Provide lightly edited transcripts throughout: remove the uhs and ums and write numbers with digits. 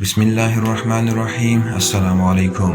بسم اللہ الرحمن الرحیم۔ السلام علیکم۔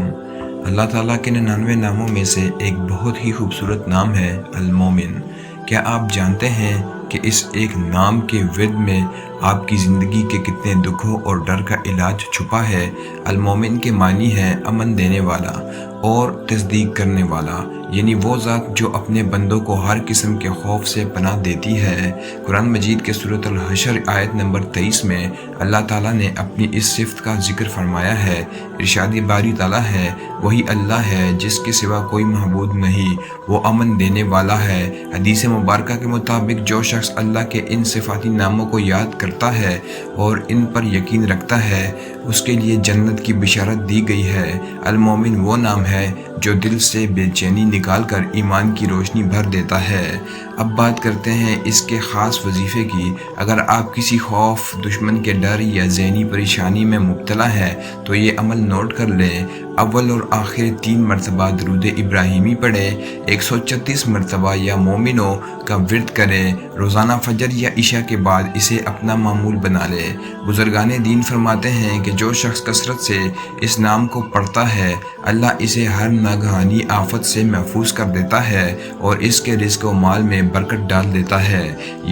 اللہ تعالیٰ کے 99 ناموں میں سے ایک بہت ہی خوبصورت نام ہے المومن۔ کیا آپ جانتے ہیں کہ اس ایک نام کے ورد میں آپ کی زندگی کے کتنے دکھوں اور ڈر کا علاج چھپا ہے؟ المومن کے معنی ہے امن دینے والا اور تصدیق کرنے والا، یعنی وہ ذات جو اپنے بندوں کو ہر قسم کے خوف سے پناہ دیتی ہے۔ قرآن مجید کے سورۃ الحشر آیت نمبر 23 میں اللہ تعالیٰ نے اپنی اس صفت کا ذکر فرمایا ہے۔ ارشاد باری تعالیٰ ہے، وہی اللہ ہے جس کے سوا کوئی معبود نہیں، وہ امن دینے والا ہے۔ حدیث مبارکہ کے مطابق جو شخص اللہ کے ان صفاتی ناموں کو یاد کرتا ہے اور ان پر یقین رکھتا ہے، اس کے لیے جنت کی بشارت دی گئی ہے۔ المومن وہ نام ہے جو دل سے بے چینی نکال کر ایمان کی روشنی بھر دیتا ہے۔ اب بات کرتے ہیں اس کے خاص وظیفے کی۔ اگر آپ کسی خوف، دشمن کے ڈر یا ذہنی پریشانی میں مبتلا ہے تو یہ عمل نوٹ کر لیں۔ اول اور آخر 3 مرتبہ درود ابراہیمی پڑھیں، 136 مرتبہ یا مومنوں کا ورد کریں۔ روزانہ فجر یا عشاء کے بعد اسے اپنا معمول بنا لیں۔ بزرگان دین فرماتے ہیں کہ جو شخص کثرت سے اس نام کو پڑھتا ہے، اللہ اسے ہر ناگہانی آفت سے محفوظ کر دیتا ہے اور اس کے رزق و مال میں برکت ڈال دیتا ہے۔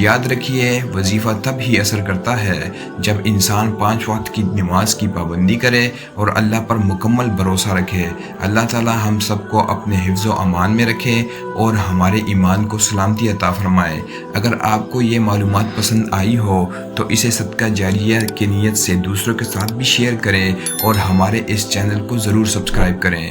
یاد رکھیے، وظیفہ تب ہی اثر کرتا ہے جب انسان 5 وقت کی نماز کی پابندی کرے اور اللہ پر مکمل بھروسہ رکھے۔ اللہ تعالی ہم سب کو اپنے حفظ و امان میں رکھے اور ہمارے ایمان کو سلامتی عطا فرمائے۔ اگر آپ کو یہ معلومات پسند آئی ہو تو اسے صدقہ جاریہ کی نیت سے دوسروں کے ساتھ بھی شیئر کریں اور ہمارے اس چینل کو ضرور سبسکرائب کریں۔